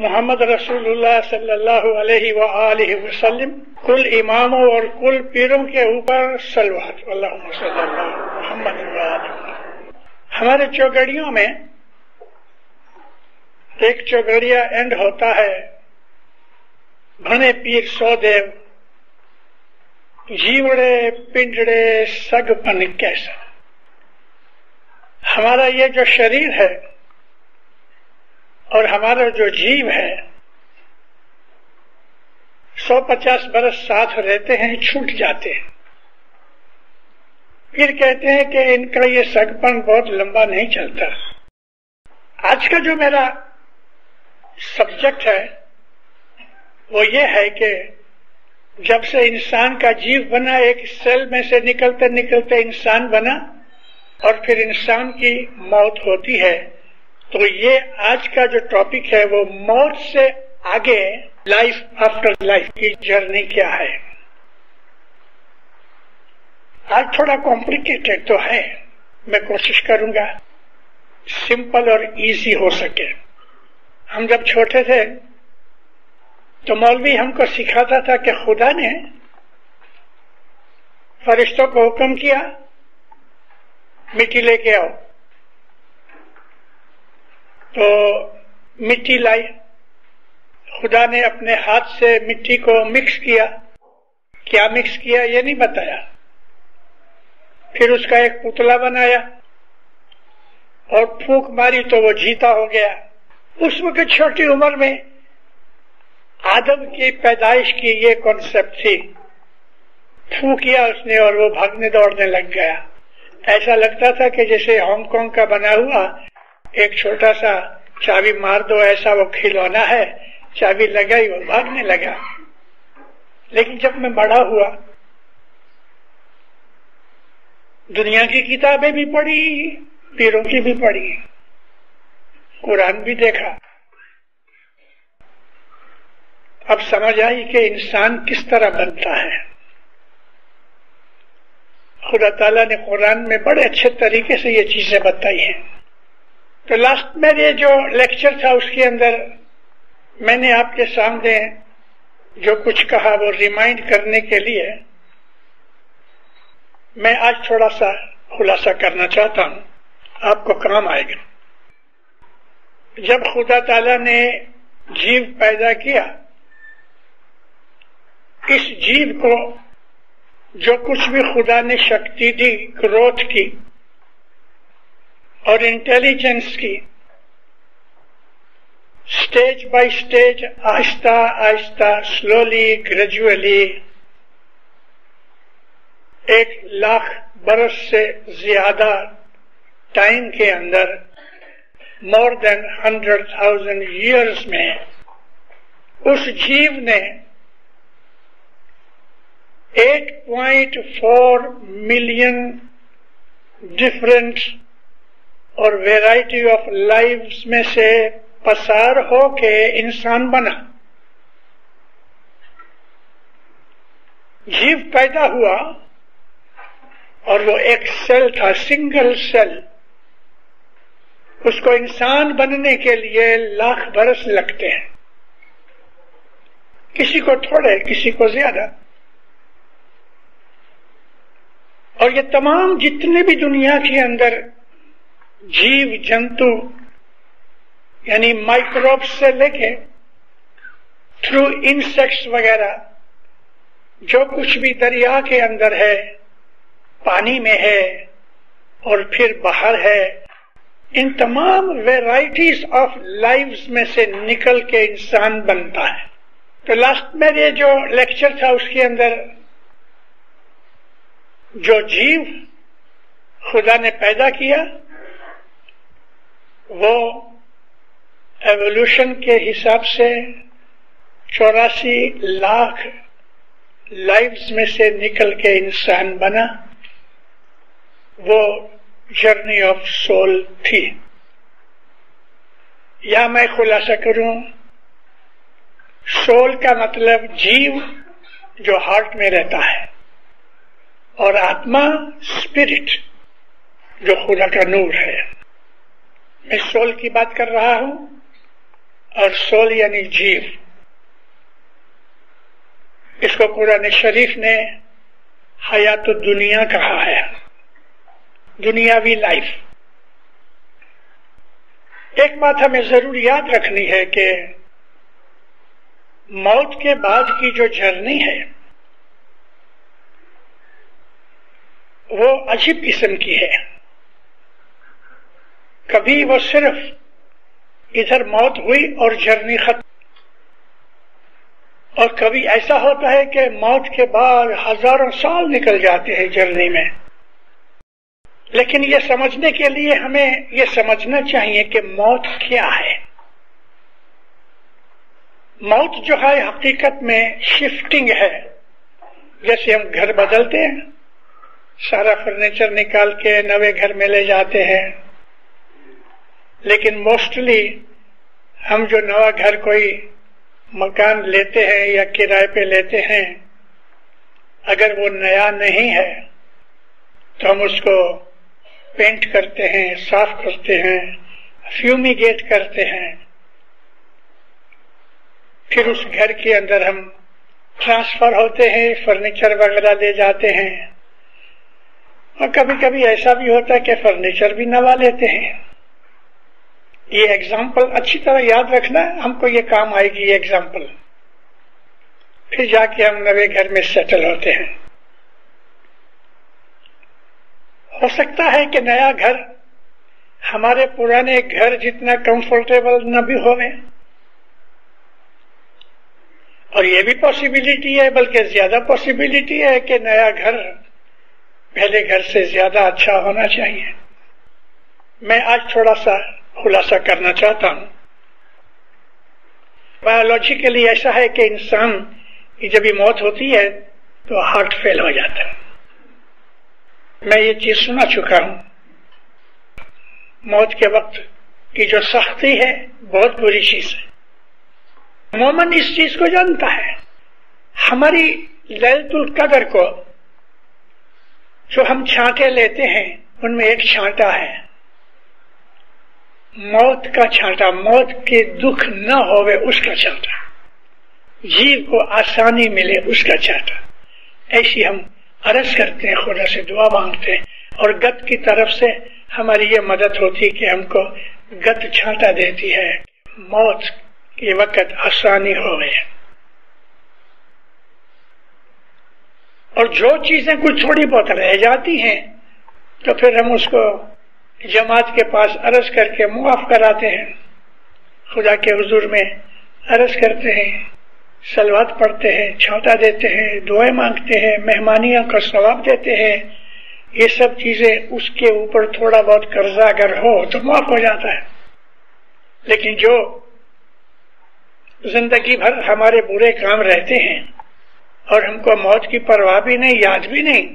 محمد رسول اللہ صلی اللہ علیہ وآلہ وسلم کل اماموں اور کل پیروں کے اوپر صلوات اللہم صلی اللہ محمد وآلہ وسلم۔ ہمارے چوگڑیوں میں ایک چوگڑیا اینڈ ہوتا ہے بھنے پیر سو دیو جیوڑے پنجڑے سگ پن کیسا۔ ہمارا یہ جو شریر ہے اور ہمارا جو جیو ہے 150 برس ساتھ رہتے ہیں، چھوٹ جاتے ہیں، پھر کہتے ہیں کہ ان کا یہ سگ پن بہت لمبا نہیں چلتا۔ آج کا جو میرا سبجیکٹ ہے وہ یہ ہے کہ جب سے انسان کا جیو بنا، ایک سیل میں سے نکلتے نکلتے انسان بنا اور پھر انسان کی موت ہوتی ہے، تو یہ آج کا جو ٹاپک ہے وہ موت سے آگے لائف آفٹر لائف کی جرنی کیا ہے۔ آج تھوڑا کمپلیکیٹڈ تو ہے، میں کوشش کروں گا سمپل اور ایزی ہو سکے۔ ہم جب چھوٹے تھے تو مولوی ہم کو سکھاتا تھا کہ خدا نے فرشتوں کو حکم کیا مٹی لے کے آؤ، تو مٹی لائی، خدا نے اپنے ہاتھ سے مٹی کو مکس کیا، کیا مکس کیا یہ نہیں بتایا، پھر اس کا ایک پتلا بنایا اور پھونک ماری تو وہ جیتا ہو گیا۔ اس وقت چھوٹی عمر میں آدم کی پیدائش کی یہ کنسپٹ تھی، پھونک کیا اس نے اور وہ بھاگنے دوڑنے لگ گیا۔ ایسا لگتا تھا کہ جیسے ہانگ کانگ کا بنا ہوا ایک چھوٹا سا چابی مار دو ایسا وہ کھلونا ہے، چابی لگائی وہ بھاگنے لگا۔ لیکن جب میں بڑا ہوا، دنیا کی کتابیں بھی پڑھی، پیروں کی بھی پڑھی، قرآن بھی دیکھا، اب سمجھ آئی کہ انسان کس طرح بنتا ہے۔ خدا تعالیٰ نے قرآن میں بڑے اچھے طریقے سے یہ چیزیں بتائی ہیں۔ تو لاسٹ میں یہ جو لیکچر تھا اس کے اندر میں نے آپ کے سامنے جو کچھ کہا وہ ریمائنڈ کرنے کے لیے میں آج تھوڑا سا خلاصہ کرنا چاہتا ہوں، آپ کو کام آئے گا۔ جب خدا تعالیٰ نے جیو پیدا کیا، اس جیو کو جو کچھ بھی خدا نے شکتی دی، گروتھ کی اور انٹیلیجنس کی، سٹیج بائی سٹیج، آہستہ آہستہ، سلولی، گریجولی، 1,00,000 برس سے زیادہ ٹائم کے اندر، مور دین 100,000 ایئرز میں، اس جیو نے 8.4 ملین ڈفرنٹ اور ویرائٹی آف لائفز میں سے پسار ہو کے انسان بنا۔ جیو پیدا ہوا اور وہ ایک سیل تھا، سنگل سیل۔ اس کو انسان بننے کے لیے 1,00,000 برس لگتے ہیں، کسی کو تھوڑے کسی کو زیادہ۔ اور یہ تمام جتنے بھی دنیا کے اندر جیو جنتو یعنی مائکروب سے لے کے تھرو انسیکٹس وغیرہ، جو کچھ بھی دریا کے اندر ہے، پانی میں ہے اور پھر باہر ہے، ان تمام ویرائٹیز آف لائفز میں سے نکل کے انسان بنتا ہے۔ تو لاسٹ میں یہ جو لیکچر تھا اس کے اندر جو جیو خدا نے پیدا کیا وہ ایوولوشن کے حساب سے 84 لاکھ لائفز میں سے نکل کے انسان بنا، وہ جرنی آف سول تھی۔ یا میں خلاصہ کروں، سول کا مطلب جیو جو ہارٹ میں رہتا ہے، اور آتما اسپرٹ جو خدا کا نور ہے۔ میں سول کی بات کر رہا ہوں اور سول یعنی جیو. اس کو قرآن شریف نے حیات الدنیا کہا ہے، دنیاوی لائف. ایک بات ہمیں ضرور یاد رکھنی ہے کہ موت کے بعد کی جو جرنی ہے وہ عجیب قسم کی ہے. کبھی وہ صرف ادھر موت ہوئی اور جرنی ختم، اور کبھی ایسا ہوتا ہے کہ موت کے بعد ہزاروں سال نکل جاتے ہیں جرنی میں. لیکن یہ سمجھنے کے لیے ہمیں یہ سمجھنا چاہیے کہ موت کیا ہے. موت جو ہے حقیقت میں شفٹنگ ہے. جیسے ہم گھر بدلتے ہیں، سارا فرنیچر نکال کے نئے گھر میں لے جاتے ہیں، لیکن موسٹلی ہم جو نیا گھر کوئی مکان لیتے ہیں یا کرائے پہ لیتے ہیں، اگر وہ نیا نہیں ہے تو ہم اس کو پینٹ کرتے ہیں، صاف کرتے ہیں، فیومیگیٹ کرتے ہیں. پھر اس گھر کے اندر ہم ٹرانسفر ہوتے ہیں، فرنیچر وغیرہ لے جاتے ہیں، اور کبھی کبھی ایسا بھی ہوتا ہے کہ فرنیچر بھی نوا لیتے ہیں. یہ ایگزامپل اچھی طرح یاد رکھنا، ہم کو یہ کام آئے گی یہ ایگزامپل. پھر جا کے ہم نئے گھر میں سیٹل ہوتے ہیں. ہو سکتا ہے کہ نیا گھر ہمارے پرانے گھر جتنا کمفرٹیبل نہ بھی ہوئے، اور یہ بھی پاسبلٹی ہے، بلکہ زیادہ پاسبلٹی ہے کہ نیا گھر پہلے گھر سے زیادہ اچھا ہونا چاہیے. میں آج تھوڑا سا خلاصہ کرنا چاہتا ہوں. بایولوجیکلی ایسا ہے کہ انسان کی جب بھی موت ہوتی ہے تو ہارٹ فیل ہو جاتا ہے. میں یہ چیز سنا چکا ہوں. موت کے وقت کی جو سختی ہے بہت بری چیز ہے. مومن اس چیز کو جانتا ہے. ہماری لیلۃ القدر کو جو ہم چھانٹے لیتے ہیں ان میں ایک چھانٹا ہے موت کا چھانٹا، موت کے دکھ نہ ہوئے اس کا چھانٹا، جیو کو آسانی ملے اس کا چھانٹا. ایسی ہم عرض کرتے ہیں، خدا سے دعا مانگتے ہیں، اور گت کی طرف سے ہماری یہ مدد ہوتی کہ ہم کو گت چھانٹا دیتی ہے، موت کے وقت آسانی ہوئے. اور جو چیزیں کچھ تھوڑی بہت رہ جاتی ہیں تو پھر ہم اس کو جماعت کے پاس عرض کر کے معاف کراتے ہیں، خدا کے حضور میں عرض کرتے ہیں، صلوات پڑھتے ہیں، چھانٹا دیتے ہیں، دعائیں مانگتے ہیں، مہمانیوں کا ثواب دیتے ہیں. یہ سب چیزیں اس کے اوپر تھوڑا بہت قرضہ اگر ہو تو معاف ہو جاتا ہے. لیکن جو زندگی بھر ہمارے برے کام رہتے ہیں اور ہم کو موت کی پرواہ بھی نہیں، یاد بھی نہیں،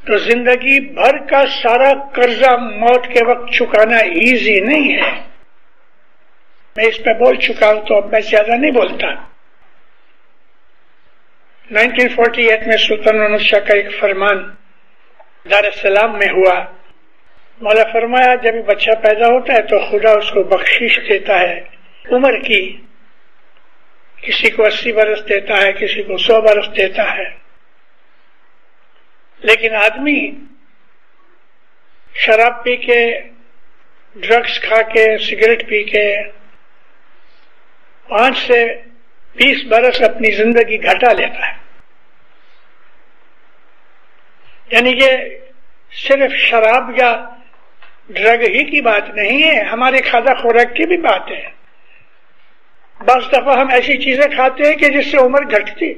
تو زندگی بھر کا سارا قرضہ موت کے وقت چکانا ایزی نہیں ہے. میں اس پہ بول چکا ہوں تو اب میں زیادہ نہیں بولتا. 1948 میں سلطان محمد شاہ کا ایک فرمان دار السلام میں ہوا. مولا فرمایا جب بچہ پیدا ہوتا ہے تو خدا اس کو بخشش دیتا ہے عمر کی. کسی کو 80 برس دیتا ہے، کسی کو 100 برس دیتا ہے. لیکن آدمی شراب پی کے، ڈرگس کھا کے، سگریٹ پی کے 5 سے 20 برس اپنی زندگی گھٹا لیتا ہے. یعنی یہ صرف شراب یا ڈرگ ہی کی بات نہیں ہے، ہمارے کھانا خوراک کی بھی بات ہے. بعض دفعہ ہم ایسی چیزیں کھاتے ہیں کہ جس سے عمر گھٹتی.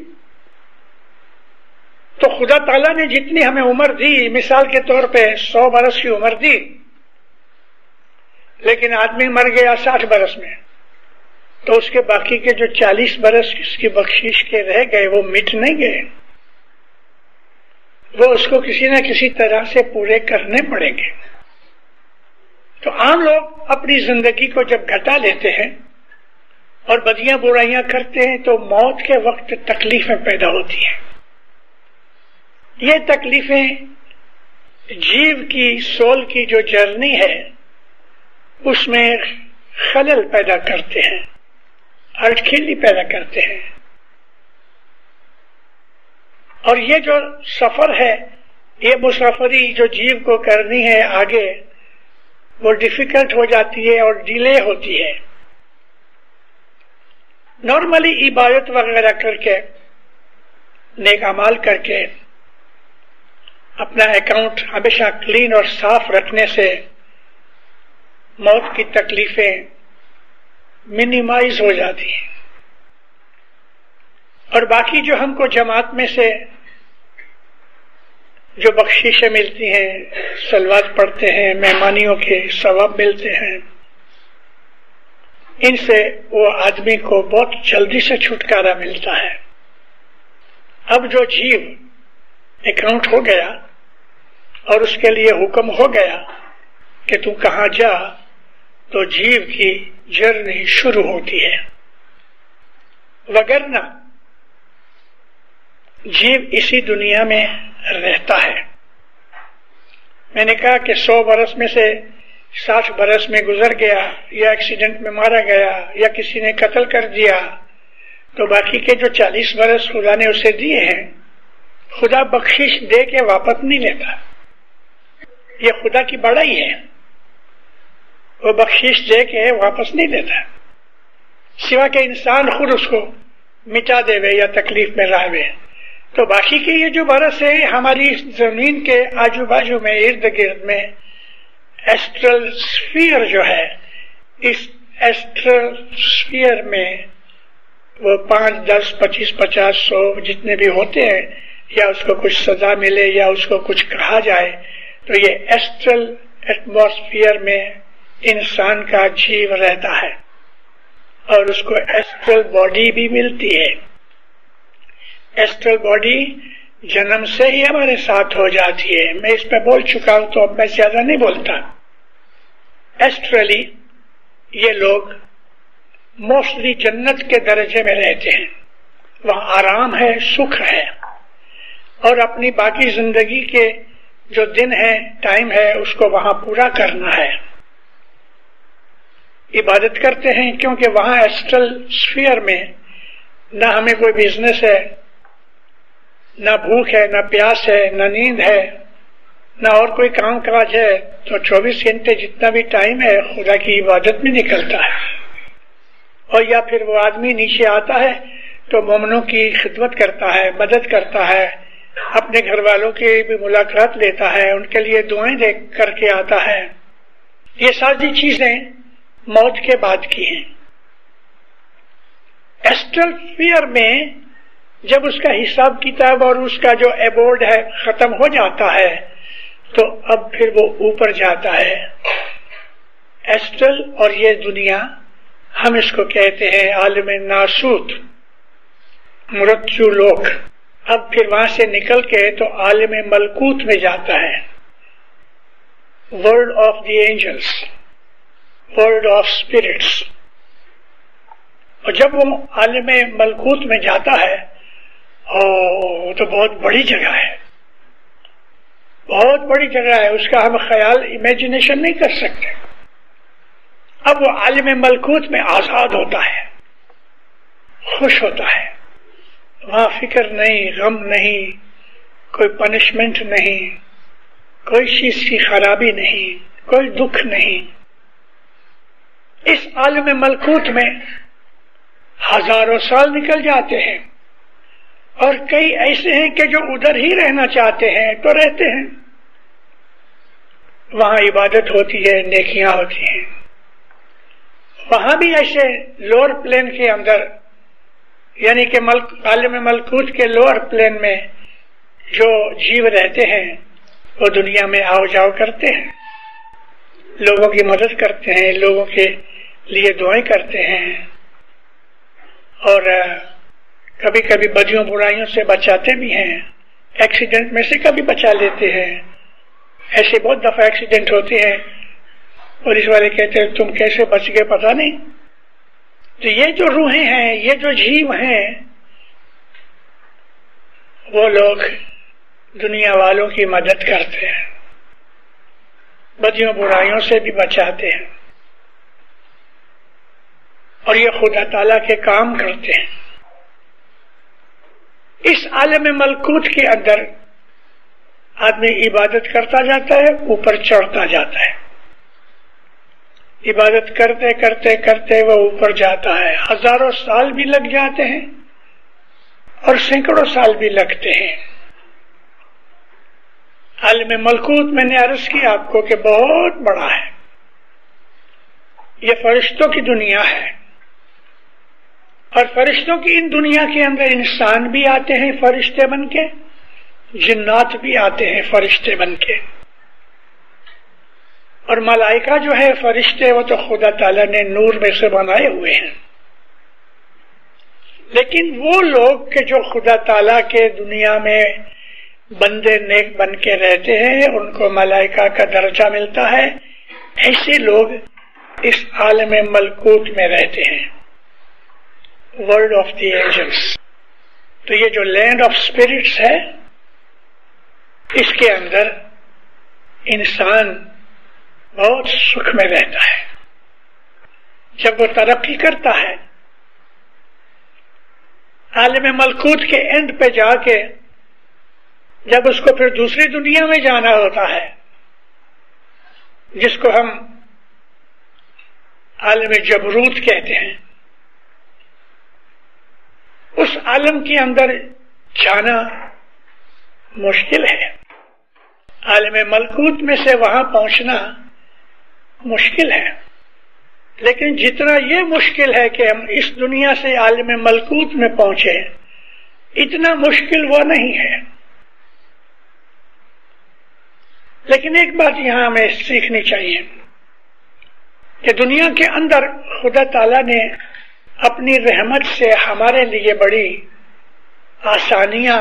تو خدا تعالیٰ نے جتنی ہمیں عمر دی، مثال کے طور پہ 100 برس کی عمر دی، لیکن آدمی مر گیا 60 برس میں، تو اس کے باقی کے جو 40 برس اس کی بخشش کے رہ گئے وہ مٹ نہیں گئے، وہ اس کو کسی نہ کسی طرح سے پورے کرنے پڑیں گے. تو عام لوگ اپنی زندگی کو جب گھٹا لیتے ہیں اور بدیاں برائیاں کرتے ہیں تو موت کے وقت تکلیفیں پیدا ہوتی ہیں. یہ تکلیفیں جیو کی، سول کی جو جرنی ہے اس میں خلل پیدا کرتے ہیں. ہلچیلی پیدا کرتے ہیں. اور یہ جو سفر ہے، یہ مسافری جو جیو کو کرنی ہے آگے، وہ ڈیفیکلٹ ہو جاتی ہے اور ڈیلے ہوتی ہے. نارملی عبادت وغیرہ کر کے، نیک اعمال کر کے، اپنا اکاؤنٹ ہمیشہ کلین اور صاف رکھنے سے موت کی تکلیفیں منیمائز ہو جاتی ہیں. اور باقی جو ہم کو جماعت میں سے جو بخششیں ملتی ہیں، صلوات پڑھتے ہیں، مہمانیوں کے ثواب ملتے ہیں، ان سے وہ آدمی کو بہت جلدی سے چھٹکارا ملتا ہے. اب جو جیو اکاؤنٹ ہو گیا اور اس کے لیے حکم ہو گیا کہ تو کہاں جا، تو جیو کی جرنی شروع ہوتی ہے. وگرنہ جیو اسی دنیا میں رہتا ہے. میں نے کہا کہ 100 برس میں سے 60 برس میں گزر گیا، یا ایکسیڈنٹ میں مارا گیا، یا کسی نے قتل کر دیا، تو باقی کے جو 40 برس خدا نے اسے دیے ہیں، خدا بخشش دے کے واپس نہیں لیتا. یہ خدا کی بڑائی ہے، وہ بخشش دے کے واپس نہیں لیتا، سوا کہ انسان خود اس کو مٹا دے وے یا تکلیف میں رہے. تو باقی کے یہ جو برس ہے، ہماری زمین کے آجو باجو میں، ارد گرد میں ایسٹرل سفیر جو ہے، اس ایسٹرل سفیر میں وہ 5, 10, 25, 50, 100 جتنے بھی ہوتے ہیں، یا اس کو کچھ سزا ملے یا اس کو کچھ کہا جائے، تو یہ ایسٹرل ایٹماسفیئر میں انسان کا جیو رہتا ہے اور اس کو ایسٹرل باڈی بھی ملتی ہے. ایسٹرل باڈی جنم سے ہی ہمارے ساتھ ہو جاتی ہے. میں اس پہ بول چکا ہوں تو اب میں زیادہ نہیں بولتا. ایسٹرلی یہ لوگ موسٹلی جنت کے درجے میں رہتے ہیں، وہاں آرام ہے، سکھ ہے، اور اپنی باقی زندگی کے جو دن ہے، ٹائم ہے، اس کو وہاں پورا کرنا ہے. عبادت کرتے ہیں کیونکہ وہاں ایسٹرل سفیر میں نہ ہمیں کوئی بزنس ہے، نہ بھوک ہے، نہ پیاس ہے، نہ نیند ہے، نہ اور کوئی کام کاج ہے. تو 24 گھنٹے جتنا بھی ٹائم ہے خدا کی عبادت میں نکلتا ہے. اور یا پھر وہ آدمی نیچے آتا ہے تو مومنوں کی خدمت کرتا ہے، مدد کرتا ہے، اپنے گھر والوں کی بھی ملاقات لیتا ہے، ان کے لیے دعائیں دے کر کے آتا ہے. یہ ساری چیزیں موت کے بعد کی ہیں. ایسٹرل فیئر میں جب اس کا حساب کتاب اور اس کا جو ایبورڈ ہے ختم ہو جاتا ہے، تو اب پھر وہ اوپر جاتا ہے. ایسٹرل اور یہ دنیا ہم اس کو کہتے ہیں عالم ناسوت، مرتیو لوک. اب پھر وہاں سے نکل کے تو عالم ملکوت میں جاتا ہے، world of the angels, world of spirits. اور جب وہ عالم ملکوت میں جاتا ہے، تو بہت بڑی جگہ ہے، بہت بڑی جگہ ہے، اس کا ہم خیال امیجنیشن نہیں کر سکتے. اب وہ عالم ملکوت میں آزاد ہوتا ہے، خوش ہوتا ہے. وہاں فکر نہیں، غم نہیں، کوئی پنشمنٹ نہیں، کوئی چیز کی خرابی نہیں، کوئی دکھ نہیں. اس عالم ملکوت میں ہزاروں سال نکل جاتے ہیں، اور کئی ایسے ہیں کہ جو ادھر ہی رہنا چاہتے ہیں تو رہتے ہیں. وہاں عبادت ہوتی ہے، نیکیاں ہوتی ہیں. وہاں بھی ایسے لوور پلین کے اندر، یعنی کہ عالم ملکوت کے لوور پلین میں جو جیو رہتے ہیں، وہ دنیا میں آؤ جاؤ کرتے ہیں، لوگوں کی مدد کرتے ہیں، لوگوں کے لیے دعائیں کرتے ہیں، اور کبھی کبھی بدیوں برائیوں سے بچاتے بھی ہیں. ایکسیڈنٹ میں سے کبھی بچا لیتے ہیں. ایسے بہت دفعہ ایکسیڈنٹ ہوتے ہیں، پولیس والے کہتے ہیں تم کیسے بچ گئے پتہ نہیں. تو یہ جو روحیں ہیں، یہ جو جیو ہیں، وہ لوگ دنیا والوں کی مدد کرتے ہیں، بدیوں برائیوں سے بھی بچاتے ہیں. اور یہ خدا تعالیٰ کے کام کرتے ہیں. اس عالم ملکوت کے اندر آدمی عبادت کرتا جاتا ہے، اوپر چڑھتا جاتا ہے. عبادت کرتے کرتے کرتے وہ اوپر جاتا ہے. ہزاروں سال بھی لگ جاتے ہیں اور سینکڑوں سال بھی لگتے ہیں. عالم ملکوت میں نے عرض کیا آپ کو کہ بہت بڑا ہے. یہ فرشتوں کی دنیا ہے، اور فرشتوں کی ان دنیا کے اندر انسان بھی آتے ہیں فرشتے بن کے، جنات بھی آتے ہیں فرشتے بن کے، اور ملائکہ جو ہے فرشتے وہ تو خدا تعالیٰ نے نور میں سے بنائے ہوئے ہیں. لیکن وہ لوگ کہ جو خدا تعالیٰ کے دنیا میں بندے نیک بن کے رہتے ہیں ان کو ملائکہ کا درجہ ملتا ہے. ایسے لوگ اس عالم ملکوت میں رہتے ہیں، ورلڈ آف دی اینجلس. تو یہ جو لینڈ آف اسپرٹس ہے اس کے اندر انسان بہت سکھ میں رہتا ہے. جب وہ ترقی کرتا ہے عالم ملکوت کے اینڈ پہ جا کے، جب اس کو پھر دوسری دنیا میں جانا ہوتا ہے جس کو ہم عالم جبروت کہتے ہیں، اس عالم کے اندر جانا مشکل ہے. عالم ملکوت میں سے وہاں پہنچنا مشکل ہے. لیکن جتنا یہ مشکل ہے کہ ہم اس دنیا سے عالم ملکوت میں پہنچے، اتنا مشکل وہ نہیں ہے. لیکن ایک بات یہاں ہمیں سیکھنی چاہیے کہ دنیا کے اندر خدا تعالیٰ نے اپنی رحمت سے ہمارے لیے بڑی آسانیاں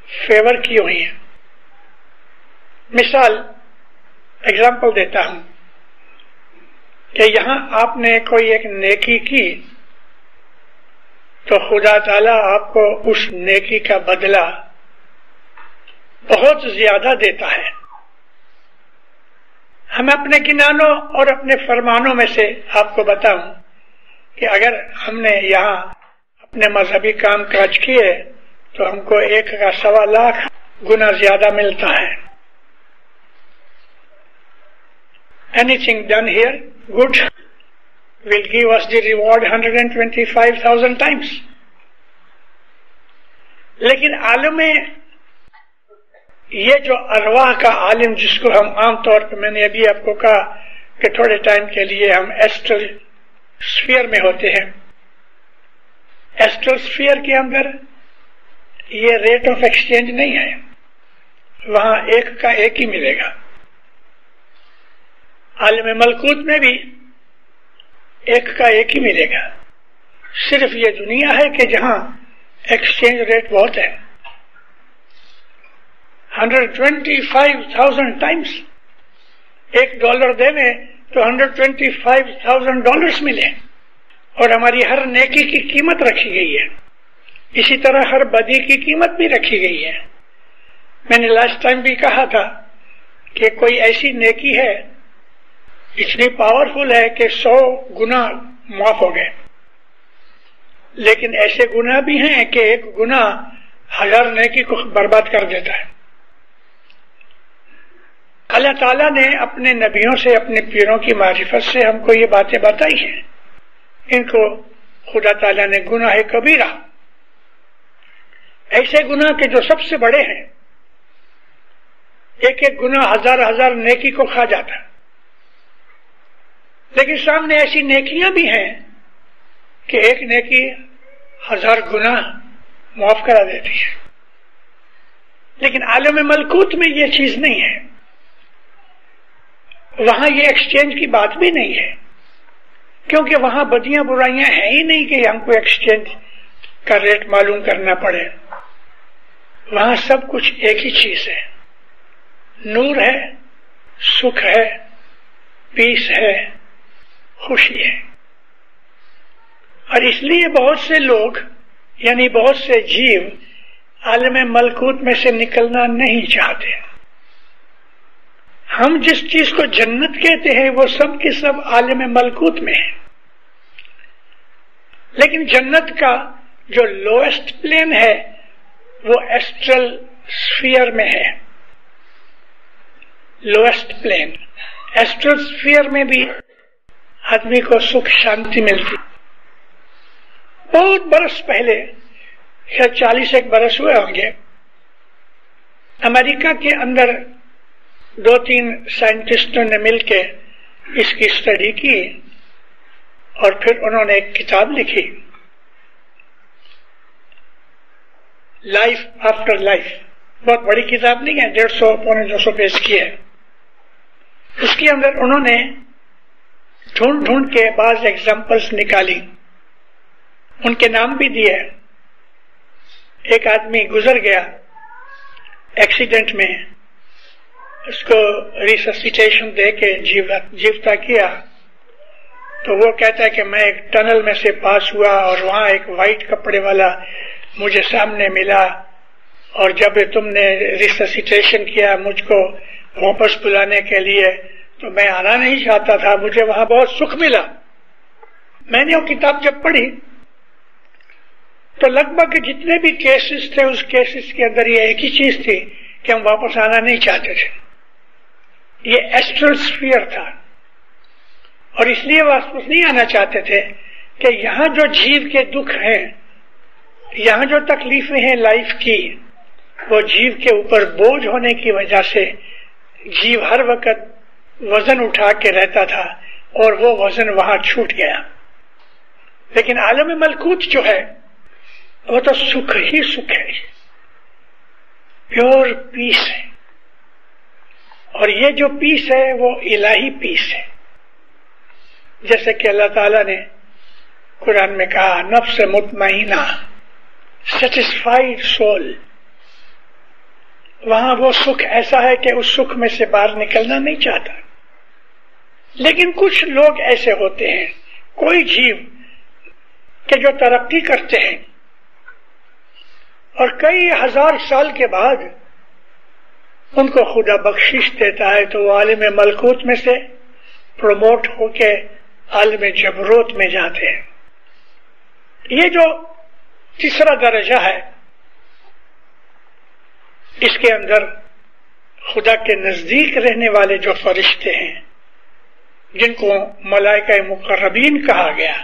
فیور کی ہوئی ہیں. مثال ایگزامپل دیتا ہوں کہ یہاں آپ نے کوئی ایک نیکی کی تو خدا تعالیٰ آپ کو اس نیکی کا بدلہ بہت زیادہ دیتا ہے. ہم اپنے گنانوں اور اپنے فرمانوں میں سے آپ کو بتاؤں کہ اگر ہم نے یہاں اپنے مذہبی کام کاج کیے تو ہم کو 1.25 گنا زیادہ ملتا ہے. Anything done here good will give us the reward 125,000 times. لیکن عالم یہ جو ارواح کا عالم جس کو ہم عام طور پہ، میں نے ابھی آپ کو کہا کہ تھوڑے ٹائم کے لیے ہم ایسٹرل اسفیئر میں ہوتے ہیں. ایسٹرل اسفیئر کے اندر یہ ریٹ آف ایکسچینج نہیں ہے، وہاں ایک کا ایک ہی ملے گا. عالم ملکوت میں بھی ایک کا ایک ہی ملے گا. صرف یہ دنیا ہے کہ جہاں ایکسچینج ریٹ بہت ہے. 125,000 ٹائمز. $1 دے میں تو 125,000 ڈالرز ملے، اور ہماری ہر نیکی کی قیمت رکھی گئی ہے. اسی طرح ہر بدی کی قیمت بھی رکھی گئی ہے. میں نے لاسٹ ٹائم بھی کہا تھا کہ کوئی ایسی نیکی ہے اتنی پاورفل ہے کہ 100 گنا معاف ہو گئے، لیکن ایسے گناہ بھی ہیں کہ ایک گناہ 1000 نیکی کو برباد کر دیتا ہے. اللہ تعالیٰ نے اپنے نبیوں سے، اپنے پیروں کی معرفت سے ہم کو یہ باتیں بتائی ہیں. ان کو خدا تعالیٰ نے گناہ کبیرہ، ایسے گناہ کے جو سب سے بڑے ہیں، ایک ایک گناہ 1000 نیکی کو کھا جاتا ہے. لیکن سامنے ایسی نیکیاں بھی ہیں کہ ایک نیکی 1000 گناہ معاف کرا دیتی ہے. لیکن عالم ملکوت میں یہ چیز نہیں ہے. وہاں یہ ایکسچینج کی بات بھی نہیں ہے، کیونکہ وہاں بدیاں برائیاں ہیں ہی نہیں کہ ہم کو ایکسچینج کا ریٹ معلوم کرنا پڑے. وہاں سب کچھ ایک ہی چیز ہے، نور ہے، سکھ ہے، پیس ہے، خوشی ہے. اور اس لیے بہت سے لوگ یعنی بہت سے جیو عالم ملکوت میں سے نکلنا نہیں چاہتے. ہم جس چیز کو جنت کہتے ہیں وہ سب کے سب عالم ملکوت میں ہے. لیکن جنت کا جو لوئسٹ پلین ہے وہ ایسٹرل اسفیئر میں ہے. لوئسٹ پلین ایسٹرل اسفیئر میں بھی آدمی کو سکھ شانتی ملتی. بہت برس پہلے، شاید 40 برس ہوئے ہوں گے، امریکہ کے اندر 2-3 سائنٹسٹوں نے مل کے اس کی اسٹڈی کی اور پھر انہوں نے ایک کتاب لکھی، لائف آفٹر لائف. بہت بڑی کتاب نہیں ہے، 150-200 پیج کی ہے. اس کے اندر انہوں نے ڈھونڈ کے بعض ایگزامپلس نکالی، ان کے نام بھی دیے. ایک آدمی گزر گیا ایکسیڈنٹ میں، اس کو ریسسیٹیشن دے کے جیوتا کیا، تو وہ کہتا ہے کہ میں ایک ٹنل میں سے پاس ہوا اور وہاں ایک وائٹ کپڑے والا مجھے سامنے ملا، اور جب تم نے ریسسیٹیشن کیا مجھ کو واپس بلانے کے لیے تو میں آنا نہیں چاہتا تھا، مجھے وہاں بہت سکھ ملا. میں نے وہ کتاب جب پڑھی تو لگ بھگ جتنے بھی کیسز تھے اس کیسز کے اندر یہ ایک ہی چیز تھی کہ ہم واپس آنا نہیں چاہتے تھے. یہ ایسٹرل اسفیئر تھا، اور اس لیے واپس نہیں آنا چاہتے تھے کہ یہاں جو جیو کے دکھ ہیں، یہاں جو تکلیفیں ہیں لائف کی، وہ جیو کے اوپر بوجھ ہونے کی وجہ سے جیو ہر وقت وزن اٹھا کے رہتا تھا اور وہ وزن وہاں چھوٹ گیا. لیکن عالم ملکوت جو ہے وہ تو سکھ ہی سکھ ہے، پیور پیس ہے. اور یہ جو پیس ہے وہ الہی پیس ہے، جیسے کہ اللہ تعالیٰ نے قرآن میں کہا نفس مطمئنہ، سیٹسفائیڈ سول. وہاں وہ سکھ ایسا ہے کہ اس سکھ میں سے باہر نکلنا نہیں چاہتا. لیکن کچھ لوگ ایسے ہوتے ہیں، کوئی جیو کہ جو ترقی کرتے ہیں اور کئی ہزار سال کے بعد ان کو خدا بخشش دیتا ہے تو وہ عالم ملکوت میں سے پروموٹ ہو کے عالم جبروت میں جاتے ہیں. یہ جو تیسرا درجہ ہے، اس کے اندر خدا کے نزدیک رہنے والے جو فرشتے ہیں جن کو ملائکہ مقربین کہا گیا،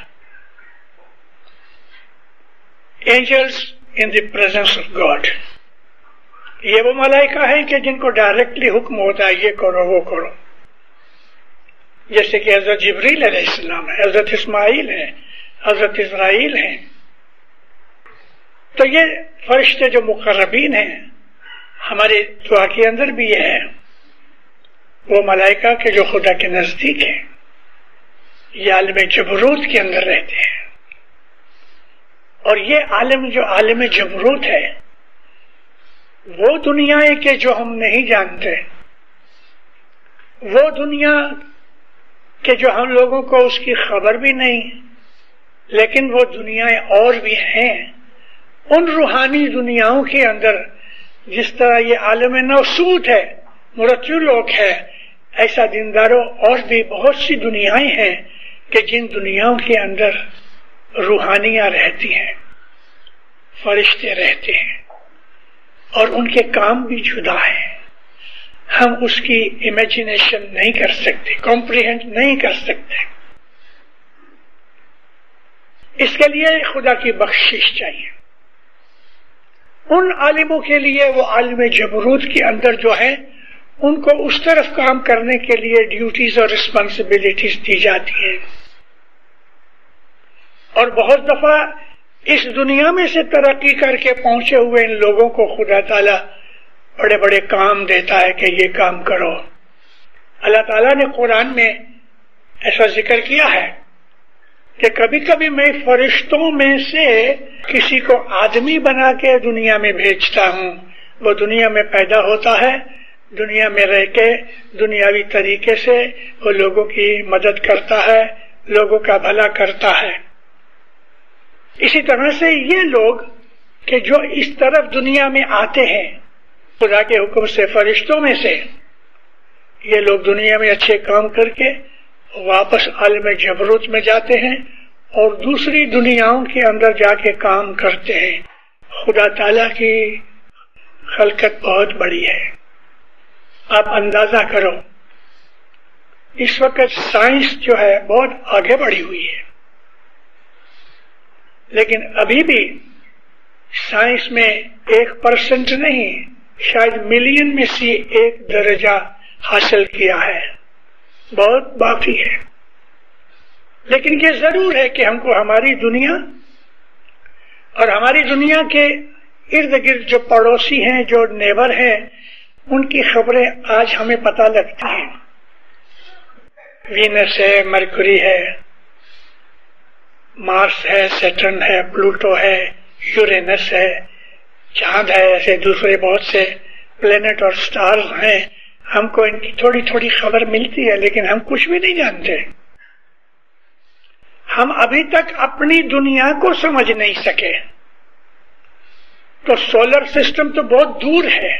angels in the presence of God, یہ وہ ملائکہ ہیں کہ جن کو ڈائریکٹلی حکم ہوتا ہے یہ کرو وہ کرو. جیسے کہ حضرت جبریل علیہ السلام ہے، حضرت اسماعیل ہے، حضرت اسرائیل ہیں. تو یہ فرشتے جو مقربین ہیں، ہمارے دعا کے اندر بھی یہ ہے، وہ ملائکہ کے جو خدا کے نزدیک ہیں، یہ عالم جبروت کے اندر رہتے ہیں. اور یہ عالم جو عالم جبروت ہے، وہ دنیا ہے کہ جو ہم نہیں جانتے، وہ دنیا کہ جو ہم لوگوں کو اس کی خبر بھی نہیں، لیکن وہ دنیایں اور بھی ہیں. ان روحانی دنیاؤں کے اندر جس طرح یہ عالم ناسوت ہے، مرتو لوک ہے، ایسا دینداروں اور بھی بہت سی دنیایں ہیں کہ جن دنیاؤں کے اندر روحانیاں رہتی ہیں، فرشتے رہتے ہیں، اور ان کے کام بھی جدا ہیں. ہم اس کی امیجنیشن نہیں کر سکتے، کمپریہنڈ نہیں کر سکتے. اس کے لیے خدا کی بخشش چاہیے. ان عالموں کے لیے وہ عالم جبروت کے اندر جو ہے ان کو اس طرف کام کرنے کے لیے ڈیوٹیز اور رسپانسبلٹیز دی جاتی ہیں. اور بہت دفعہ اس دنیا میں سے ترقی کر کے پہنچے ہوئے ان لوگوں کو خدا تعالیٰ بڑے بڑے کام دیتا ہے کہ یہ کام کرو. اللہ تعالیٰ نے قرآن میں ایسا ذکر کیا ہے کہ کبھی کبھی میں فرشتوں میں سے کسی کو آدمی بنا کے دنیا میں بھیجتا ہوں. وہ دنیا میں پیدا ہوتا ہے، دنیا میں رہ کے دنیاوی طریقے سے وہ لوگوں کی مدد کرتا ہے، لوگوں کا بھلا کرتا ہے. اسی طرح سے یہ لوگ کہ جو اس طرف دنیا میں آتے ہیں خدا کے حکم سے، فرشتوں میں سے، یہ لوگ دنیا میں اچھے کام کر کے واپس عالم جبروت میں جاتے ہیں اور دوسری دنیاؤں کے اندر جا کے کام کرتے ہیں. خدا تعالیٰ کی خلقت بہت بڑی ہے. آپ اندازہ کرو اس وقت سائنس جو ہے بہت آگے بڑھی ہوئی ہے، لیکن ابھی بھی سائنس میں 1% نہیں، شاید ملین میں سے 1 درجہ حاصل کیا ہے، بہت باقی ہے. لیکن یہ ضرور ہے کہ ہم کو ہماری دنیا اور ہماری دنیا کے ارد گرد جو پڑوسی ہیں، جو نیبر ہیں، ان کی خبریں آج ہمیں پتہ لگتی ہیں. وینس ہے، مرکری ہے، مارس ہے، سیٹرن ہے، پلوٹو ہے، یورینس ہے، چاند ہے، ایسے دوسرے بہت سے پلینٹ اور سٹارز ہیں. ہم کو ان کی تھوڑی تھوڑی خبر ملتی ہے، لیکن ہم کچھ بھی نہیں جانتے. ہم ابھی تک اپنی دنیا کو سمجھ نہیں سکے. تو سولر سسٹم تو بہت دور ہے،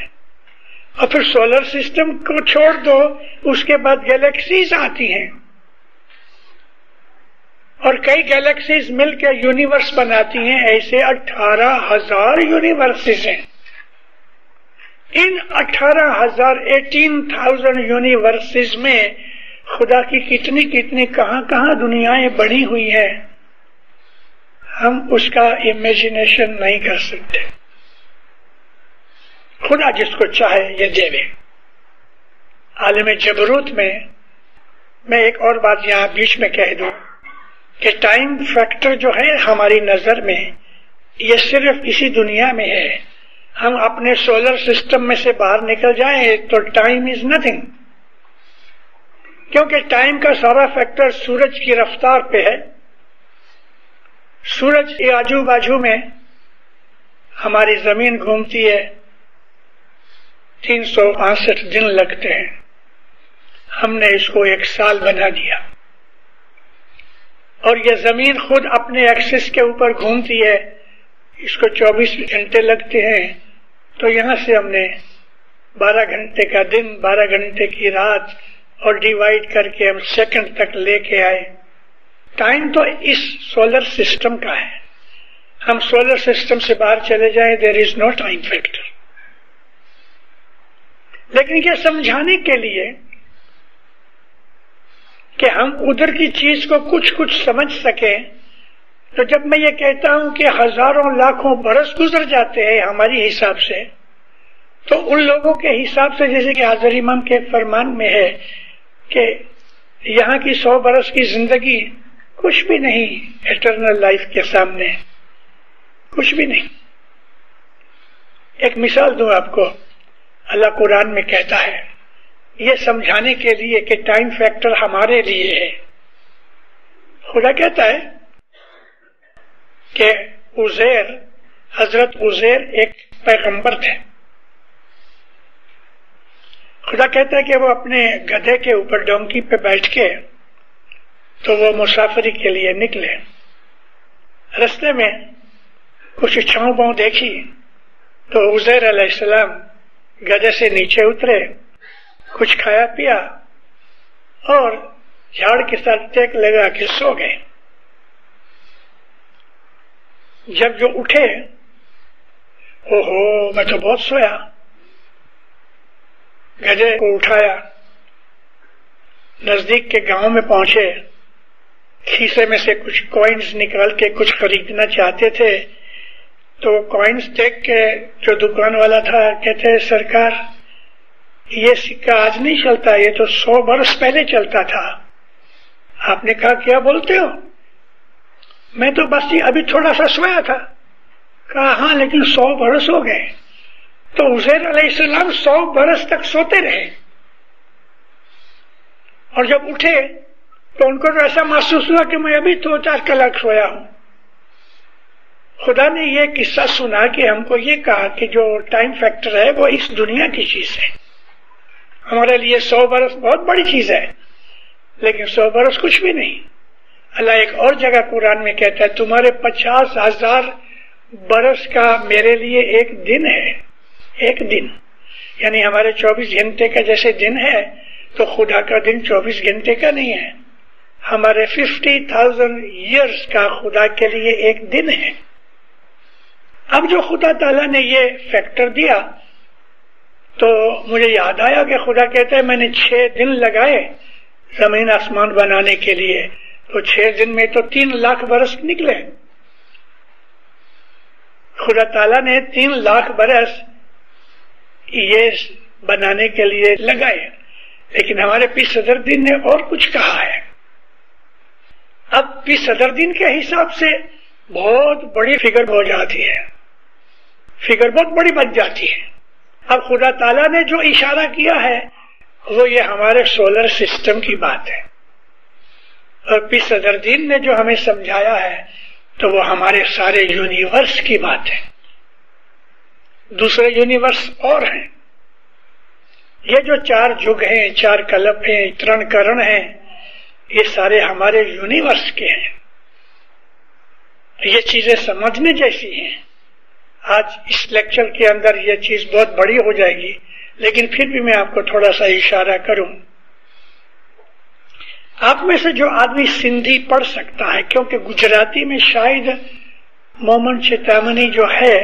اور پھر سولر سسٹم کو چھوڑ دو، اس کے بعد گیلیکسیز آتی ہیں، اور کئی گیلیکسیز مل کے یونیورس بناتی ہیں. ایسے 18,000 یونیورسز ہیں. ان 18,000 یونیورسز میں خدا کی کتنی کتنی کہاں کہاں دنیایں بنی ہوئی ہیں، ہم اس کا امیجنیشن نہیں کر سکتے. خدا جس کو چاہے یہ دے دے. عالم جبروت میں ایک اور بات یہاں بیچ میں کہہ دوں کہ ٹائم فیکٹر جو ہے ہماری نظر میں یہ صرف اسی دنیا میں ہے. ہم اپنے سولر سسٹم میں سے باہر نکل جائیں تو ٹائم از نتھنگ، کیونکہ ٹائم کا سارا فیکٹر سورج کی رفتار پہ ہے. سورج کے آجو باجو میں ہماری زمین گھومتی ہے، 365 دن لگتے ہیں. ہم نے اس کو 1 سال بنا دیا، اور یہ زمین خود اپنے ایکسس کے اوپر گھومتی ہے، اس کو 24 گھنٹے لگتے ہیں. تو یہاں سے ہم نے 12 گھنٹے کا دن، 12 گھنٹے کی رات، اور ڈیوائڈ کر کے ہم سیکنڈ تک لے کے آئے. ٹائم تو اس سولر سسٹم کا ہے. ہم سولر سسٹم سے باہر چلے جائیں، دیر از نو ٹائم فیکٹر. لیکن یہ سمجھانے کے لیے کہ ہم ادھر کی چیز کو کچھ سمجھ سکیں، تو جب میں یہ کہتا ہوں کہ ہزاروں لاکھوں برس گزر جاتے ہیں ہماری حساب سے، تو ان لوگوں کے حساب سے جیسے کہ حضرت امام کے فرمان میں ہے کہ یہاں کی 100 برس کی زندگی کچھ بھی نہیں ایٹرنل لائف کے سامنے، کچھ بھی نہیں. ایک مثال دوں آپ کو. اللہ قرآن میں کہتا ہے یہ سمجھانے کے لیے کہ ٹائم فیکٹر ہمارے لیے ہے. خدا کہتا ہے کہ حضرت عزیر ایک پیغمبر تھے. خدا کہتا ہے کہ وہ اپنے گدھے کے اوپر ڈونکی پہ بیٹھ کے تو وہ مسافری کے لیے نکلے. رستے میں کچھ چھاؤں باؤں دیکھی تو عزیر علیہ السلام گدھے سے نیچے اترے، کچھ کھایا پیا اور جھاڑ کے ساتھ ٹیک لگا کے سو گئے. جب جو اٹھے، اوہو میں تو بہت سویا. گدھے کو اٹھایا، نزدیک کے گاؤں میں پہنچے، کھیسے میں سے کچھ کوئنز نکال کے کچھ خریدنا چاہتے تھے. تو کوئنز دیکھ کے جو دکان والا تھا کہتے سرکار یہ سکہ آج نہیں چلتا، یہ تو 100 برس پہلے چلتا تھا. آپ نے کہا کیا بولتے ہو؟ میں تو بس ابھی تھوڑا سا سویا تھا. کہا ہاں لیکن 100 برس ہو گئے. تو عزیر علیہ السلام 100 برس تک سوتے رہے، اور جب اٹھے تو ان کو ایسا محسوس ہوا کہ میں ابھی 2-4 کلاک سویا ہوں. خدا نے یہ قصہ سنا کہ ہم کو یہ کہا کہ جو ٹائم فیکٹر ہے وہ اس دنیا کی چیز ہے. ہمارے لیے 100 برس بہت بڑی چیز ہے، لیکن 100 برس کچھ بھی نہیں. اللہ ایک اور جگہ قرآن میں کہتا ہے تمہارے 50,000 برس کا میرے لیے ایک دن ہے. ایک دن یعنی ہمارے 24 گھنٹے کا جیسے دن ہے، تو خدا کا دن 24 گھنٹے کا نہیں ہے. ہمارے 50,000 ایئرس کا خدا کے لیے ایک دن ہے. اب جو خدا تعالیٰ نے یہ فیکٹر دیا تو مجھے یاد آیا کہ خدا کہتا ہے میں نے 6 دن لگائے زمین آسمان بنانے کے لیے، تو 6 دن میں تو 3 لاکھ برس نکلے. خدا تعالیٰ نے 3 لاکھ برس یہ بنانے کے لیے لگائے، لیکن ہمارے پی صدر دین نے اور کچھ کہا ہے. اب پی صدر دین کے حساب سے بہت بڑی فگر ہو جاتی ہے، فگر بہت بڑی بن جاتی ہے. اب خدا تعالیٰ نے جو اشارہ کیا ہے وہ یہ ہمارے سولر سسٹم کی بات ہے، اور پی صدر دین نے جو ہمیں سمجھایا ہے تو وہ ہمارے سارے یونیورس کی بات ہے. دوسرے یونیورس اور ہیں، یہ جو 4 جگ ہیں، 4 کلپ ہیں، 3 کرن ہیں، یہ سارے ہمارے یونیورس کے ہیں. یہ چیزیں سمجھنے جیسی ہیں. آج اس لیکچر کے اندر یہ چیز بہت بڑی ہو جائے گی، لیکن پھر بھی میں آپ کو تھوڑا سا اشارہ کروں. آپ میں سے جو آدمی سندھی پڑھ سکتا ہے، کیونکہ گجراتی میں شاید مومن چتامنی جو ہے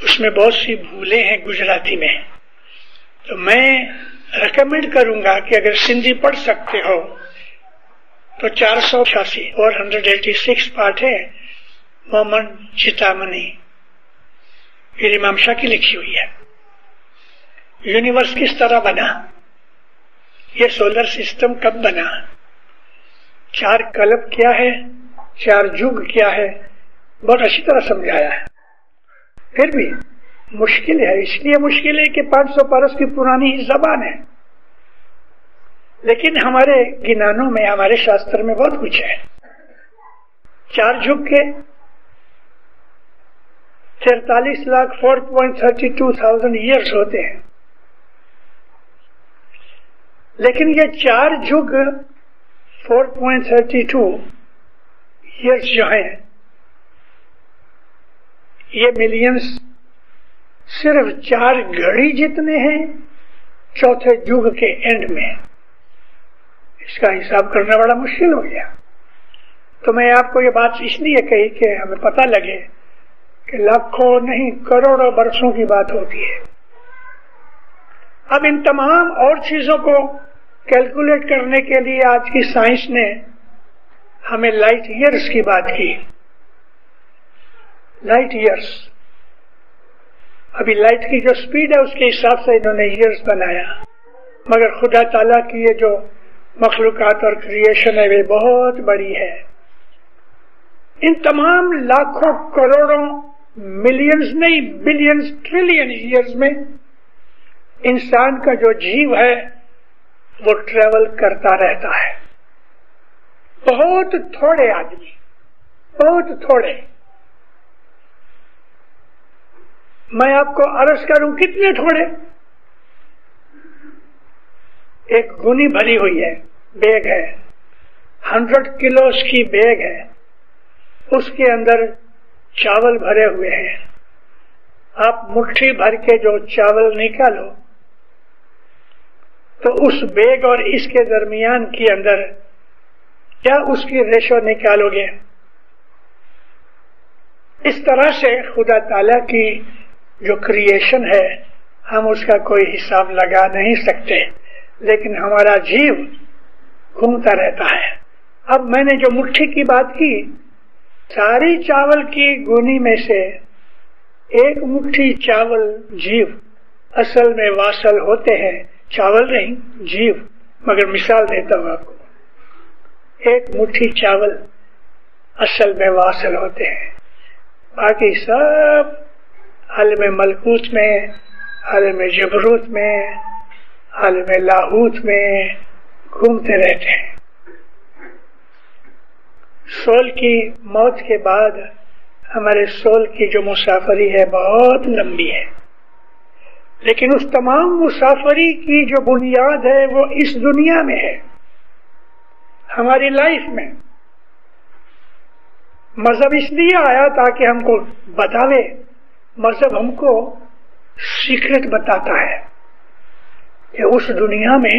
اس میں بہت سی بھولیں ہیں گجراتی میں، تو میں ریکمینڈ کروں گا کہ اگر سندھی پڑھ سکتے ہو تو 486 اور 186 پارٹ ہے مومن چتامنی، پھر امام شاہ کی لکھی ہوئی ہے. یونیورس کس طرح بنا، یہ سولر سسٹم کب بنا، 4 کلب کیا ہے، 4 جگ کیا ہے، بہت اچھی طرح سمجھایا ہے. پھر بھی مشکل ہے، اس لیے مشکل ہے کہ 500 برس کی پرانی زبان ہے، لیکن ہمارے گنانوں میں، ہمارے شاستر میں بہت کچھ ہے. 4 جگ کے 43,04,32,000 ایئرس ہوتے ہیں، لیکن یہ 4 جگ 4.32 ایئرس جو ہیں یہ ملینز صرف 4 گھڑی جتنے ہیں چوتھے جگ کے اینڈ میں. اس کا حساب کرنا بڑا مشکل ہو گیا. تو میں آپ کو یہ بات اس لیے کہی کہ ہمیں پتہ لگے کہ لاکھوں نہیں کروڑوں برسوں کی بات ہوتی ہے. اب ان تمام اور چیزوں کو کیلکولیٹ کرنے کے لیے آج کی سائنس نے ہمیں لائٹ ایئرس کی بات کی. لائٹ ایئرس، ابھی لائٹ کی جو سپیڈ ہے اس کے حساب سے انہوں نے ایئرس بنایا، مگر خدا تعالیٰ کی یہ جو مخلوقات اور کریشن ہے وہ بہت بڑی ہے. ان تمام لاکھوں کروڑوں ملینز نہیں بلینز ٹریلین ایئرز میں انسان کا جو جیو ہے وہ ٹریول کرتا رہتا ہے. بہت تھوڑے آدمی، بہت تھوڑے. میں آپ کو عرض کروں کتنے تھوڑے. ایک گونی بھری ہوئی ہے، بیگ ہے، 100 کلوز کی بیگ ہے، اس کے اندر چاول بھرے ہوئے ہیں. آپ مٹھی بھر کے جو چاول نکالو تو اس بیگ اور اس کے درمیان کے اندر کیا اس کی ریشو نکالو گے؟ اس طرح سے خدا تعالیٰ کی جو کریشن ہے ہم اس کا کوئی حساب لگا نہیں سکتے، لیکن ہمارا جیو گھومتا رہتا ہے. اب میں نے جو مٹھی کی بات کی، ساری چاول کی گونی میں سے ایک مٹھی چاول جیو اصل میں واصل ہوتے ہیں، چاول نہیں جیو. مگر مثال دیتا ہوں آپ کو، ایک مٹھی چاول اصل میں واصل ہوتے ہیں، باقی سب عالم ملکوت میں، عالم جبروت میں، عالم لاہوت میں گھومتے رہتے ہیں. سول کی موت کے بعد ہمارے سول کی جو مسافری ہے بہت لمبی ہے، لیکن اس تمام مسافری کی جو بنیاد ہے وہ اس دنیا میں ہے، ہماری لائف میں. مذہب اس لیے آیا تاکہ ہم کو بتاوے، مذہب ہم کو سیکرٹ بتاتا ہے کہ اس دنیا میں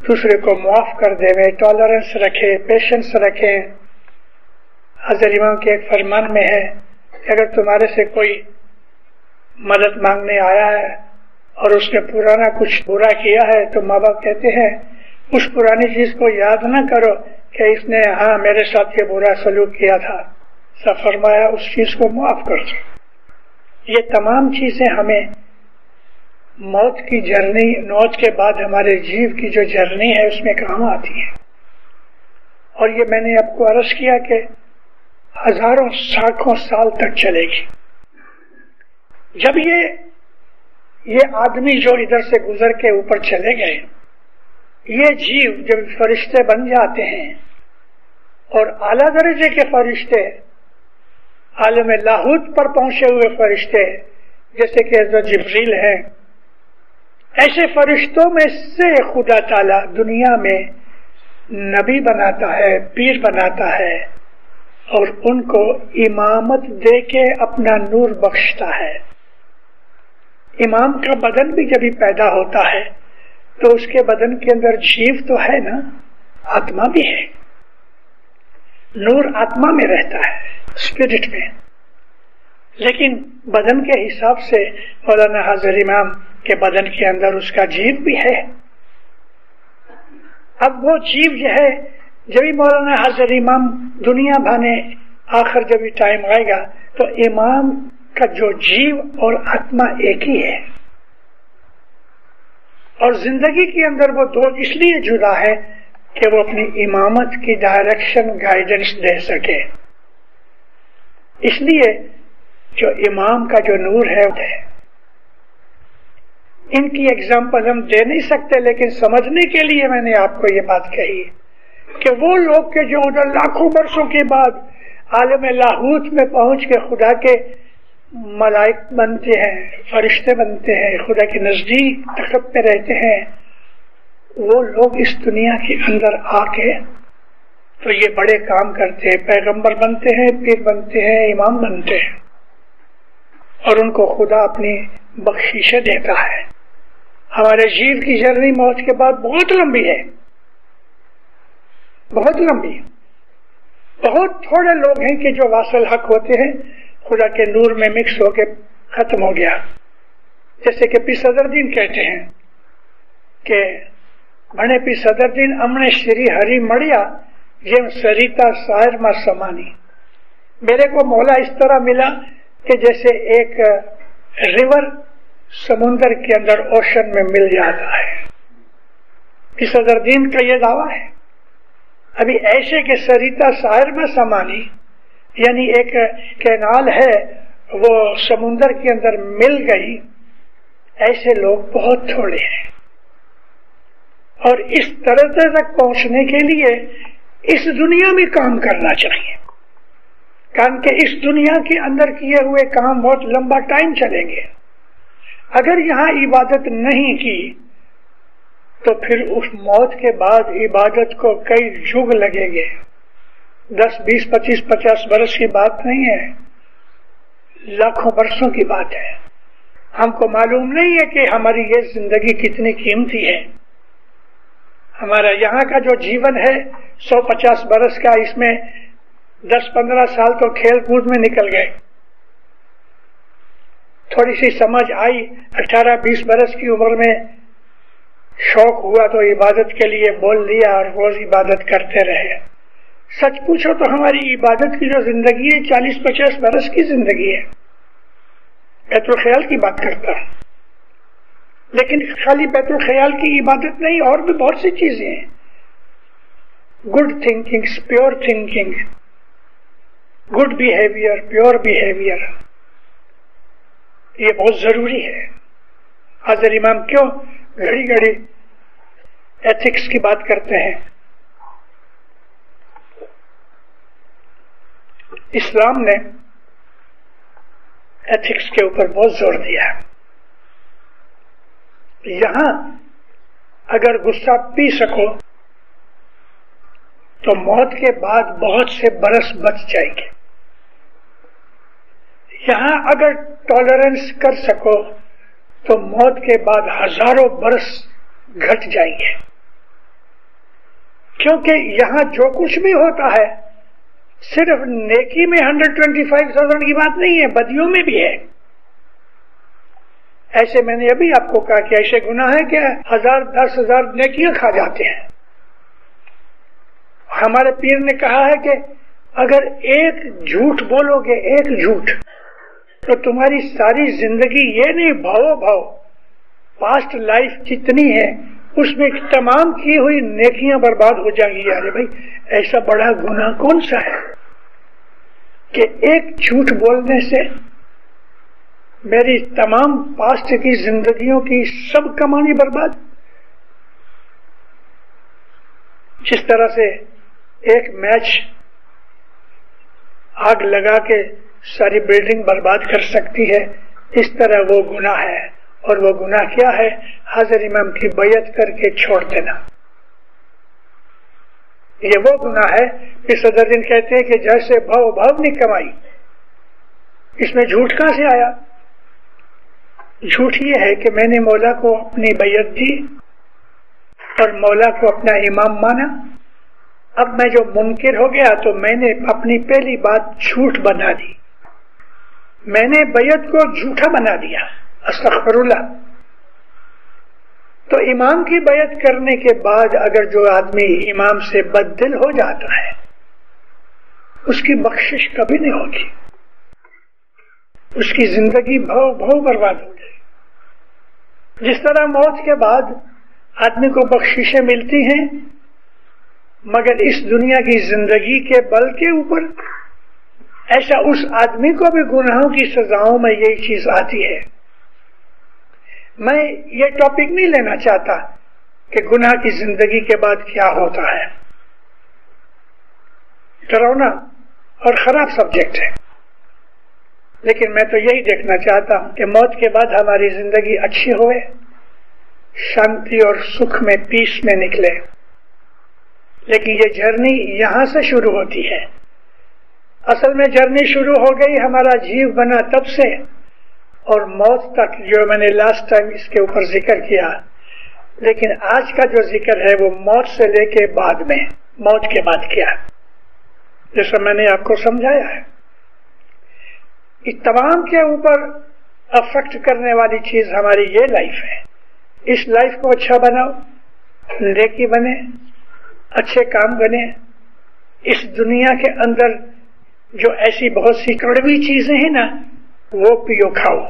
دوسرے کو معاف کر دے، ٹالرنس رکھے، پیشنس رکھیں۔ حضرت امام کے ایک فرمان میں ہے کہ اگر تمہارے سے کوئی مدد مانگنے آیا ہے اور اس نے پرانا کچھ برا کیا ہے تو ماں باپ کہتے ہیں اس پرانی چیز کو یاد نہ کرو کہ اس نے ہاں میرے ساتھ یہ برا سلوک کیا تھا، سب فرمایا اس چیز کو معاف کر دو۔ یہ تمام چیزیں ہمیں موت کی جرنی، موت کے بعد ہمارے جیو کی جو جرنی ہے اس میں کام آتی ہے، اور یہ میں نے آپ کو عرض کیا کہ ہزاروں ساکھوں سال تک چلے گی۔ جب یہ آدمی جو ادھر سے گزر کے اوپر چلے گئے، یہ جیو جب فرشتے بن جاتے ہیں اور اعلیٰ درجے کے فرشتے، عالم لاہوت پر پہنچے ہوئے فرشتے جیسے کہ حضرت جبریل ہیں، ایسے فرشتوں میں سے خدا تعالی دنیا میں نبی بناتا ہے، پیر بناتا ہے، اور ان کو امامت دے کے اپنا نور بخشتا ہے۔ امام کا بدن بھی جب پیدا ہوتا ہے تو اس کے بدن کے اندر جیو تو ہے نا، آتما بھی ہے، نور آتما میں رہتا ہے، اسپرٹ میں، لیکن بدن کے حساب سے مولانا حضرت امام کے بدن کے اندر اس کا جیو بھی ہے۔ اب وہ جیو جو ہے، جب مولانا حضرت امام دنیا بھانے آخر جب ٹائم آئے گا تو امام کا جو جیو اور آتما ایک ہی ہے، اور زندگی کے اندر وہ دو اس لیے جدا ہے کہ وہ اپنی امامت کی ڈائریکشن گائیڈنس دے سکے۔ اس لیے جو امام کا جو نور ہے، ان کی ایگزامپل ہم دے نہیں سکتے، لیکن سمجھنے کے لیے میں نے آپ کو یہ بات کہی کہ وہ لوگ کے جو ادھر لاکھوں برسوں کے بعد عالم لاہوت میں پہنچ کے خدا کے ملائک بنتے ہیں، فرشتے بنتے ہیں، خدا کے نزدیک تخت پہ رہتے ہیں، وہ لوگ اس دنیا کے اندر آ کے تو یہ بڑے کام کرتے ہیں، پیغمبر بنتے ہیں، پیر بنتے ہیں، امام بنتے ہیں، اور ان کو خدا اپنی بخشیشیں دیتا ہے۔ ہمارے جیو کی جرنی موت کے بعد بہت لمبی ہے، بہت لمبی۔ بہت تھوڑے لوگ ہیں کہ جو واصل حق ہوتے ہیں، خدا کے نور میں مکس ہو کے ختم ہو گیا۔ جیسے کہ پی صدر دین کہتے ہیں کہ بنے پی صدر دین امنے شری ہری مڑیا جم سریتا سائر ما سمانی، میرے کو مولا اس طرح ملا کہ جیسے ایک ریور سمندر کے اندر اوشن میں مل جاتا ہے۔ پی صدر دین کا یہ دعویٰ ہے۔ ابھی ایسے کہ سریتا سائر میں سمانی، یعنی ایک کینال ہے وہ سمندر کے اندر مل گئی، ایسے لوگ بہت تھوڑے ہیں، اور اس درجے تک پہنچنے کے لیے اس دنیا میں کام کرنا چاہیے، کام کہ اس دنیا کے اندر کیے ہوئے کام بہت لمبا ٹائم چلیں گے۔ اگر یہاں عبادت نہیں کی تو پھر اس موت کے بعد عبادت کو کئی جگ لگیں گے، 10 20 25 50 برس کی بات نہیں ہے، لاکھوں برسوں کی بات ہے۔ ہم کو معلوم نہیں ہے کہ ہماری یہ زندگی کتنی قیمتی ہے۔ ہمارا یہاں کا جو جیون ہے 150 برس کا، اس میں 10-15 سال تو کھیل کود میں نکل گئے، تھوڑی سی سمجھ آئی 18-20 برس کی عمر میں، شوق ہوا تو عبادت کے لیے بول لیا اور روز عبادت کرتے رہے۔ سچ پوچھو تو ہماری عبادت کی جو زندگی ہے 40-50 برس کی زندگی ہے۔ بیت الخیال کی بات کرتا ہوں، لیکن خالی بیت الخیال کی عبادت نہیں، اور بھی بہت سی چیزیں ہیں۔ Good thinking, pure thinking, good behaviour, pure behaviour, یہ بہت ضروری ہے۔ حضرت امام کیوں گھڑی گھڑی ایتھکس کی بات کرتے ہیں؟ اسلام نے ایتھکس کے اوپر بہت زور دیا ہے۔ یہاں اگر غصہ پی سکو تو موت کے بعد بہت سے برس بچ جائیں گے۔ یہاں اگر ٹالرنس کر سکو تو موت کے بعد ہزاروں برس گھٹ جائیں گے۔ کیونکہ یہاں جو کچھ بھی ہوتا ہے صرف نیکی میں 125,000 کی بات نہیں ہے، بدیوں میں بھی ہے. ایسے میں نے ابھی آپ کو کہا کہ ایسے گناہ ہے کہ 1000 10,000 نیکیاں کھا جاتے ہیں. ہمارے پیر نے کہا ہے کہ اگر ایک جھوٹ بولو گے، ایک جھوٹ، تو تمہاری ساری زندگی یہ نہیں بھاؤ پاسٹ لائف جتنی ہے اس میں تمام کی ہوئی نیکیاں برباد ہو جائیں گی. یار بھائی ایسا بڑا گناہ کون سا ہے کہ ایک جھوٹ بولنے سے میری تمام پاسٹ کی زندگیوں کی سب کمانی برباد. جس طرح سے ایک میچ آگ لگا کے ساری بلڈنگ برباد کر سکتی ہے، اس طرح وہ گناہ ہے. اور وہ گناہ کیا ہے؟ حضرت امام کی بیعت کر کے چھوڑ دینا. یہ وہ گناہ ہے کہ صدر دن کہتے ہیں کہ جیسے بھاؤ نہیں کمائی. اس میں جھوٹ کہاں سے آیا؟ جھوٹ یہ ہے کہ میں نے مولا کو اپنی بیعت دی اور مولا کو اپنا امام مانا. اب میں جو منکر ہو گیا تو میں نے اپنی پہلی بات جھوٹ بنا دی، میں نے بیعت کو جھوٹا بنا دیا. استغفر اللہ. تو امام کی بیعت کرنے کے بعد اگر جو آدمی امام سے بددل ہو جاتا ہے اس کی بخشش کبھی نہیں ہوگی، اس کی زندگی بھو برباد ہو جائے. جس طرح موت کے بعد آدمی کو بخششیں ملتی ہیں مگر اس دنیا کی زندگی کے بل کے اوپر، ایسا اس آدمی کو بھی گناہوں کی سزاؤں میں یہی چیز آتی ہے. میں یہ ٹاپک نہیں لینا چاہتا کہ گناہ کی زندگی کے بعد کیا ہوتا ہے، ڈراؤنا اور خراب سبجیکٹ ہے. لیکن میں تو یہی دیکھنا چاہتا ہوں کہ موت کے بعد ہماری زندگی اچھی ہوئے، شانتی اور سکھ میں، پیس میں نکلے. لیکن یہ جرنی یہاں سے شروع ہوتی ہے. اصل میں جرنی شروع ہو گئی ہمارا جیو بنا تب سے اور موت تک، جو میں نے لاسٹ ٹائم اس کے اوپر ذکر کیا. لیکن آج کا جو ذکر ہے وہ موت سے لے کے بعد میں، موت کے بعد کیا، جیسا میں نے آپ کو سمجھایا ہے. اس تمام کے اوپر افیکٹ کرنے والی چیز ہماری یہ لائف ہے. اس لائف کو اچھا بناؤ، نیکی بنے، اچھے کام بنے. اس دنیا کے اندر جو ایسی بہت سی کڑوی چیزیں ہیں نا وہ پیو کھاؤ.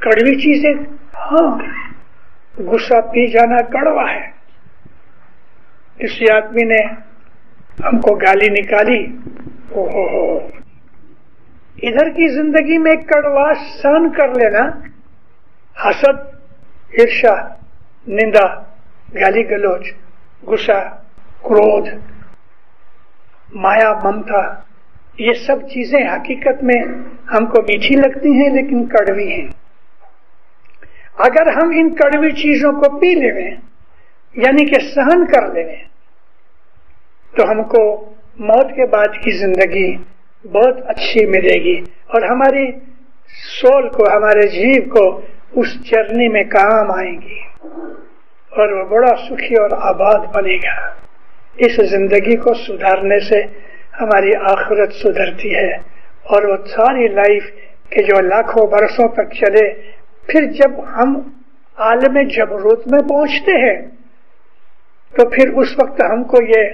کڑوی چیزیں، ہاں، غصہ پی جانا کڑوا ہے. کسی آدمی نے ہم کو گالی نکالی، ادھر کی زندگی میں کڑوا سہن کر لینا، حسد، عرشا، نندا، گالی گلوچ، غصہ، کرودھ، مایا، ممتا، یہ سب چیزیں حقیقت میں ہم کو میٹھی لگتی ہیں لیکن کڑوی ہیں. اگر ہم ان کڑوی چیزوں کو پی لیں، یعنی کہ سہن کر لیں، تو ہم کو موت کے بعد کی زندگی بہت اچھی ملے گی اور ہماری سول کو، ہمارے جیو کو اس جرنی میں کام آئیں گی اور وہ بڑا سکھی اور آباد بنے گا. اس زندگی کو سدھارنے سے ہماری آخرت سدھرتی ہے اور وہ ساری لائف کے جو لاکھوں برسوں تک چلے، پھر جب ہم عالم جبروت میں پہنچتے ہیں تو پھر اس وقت ہم کو یہ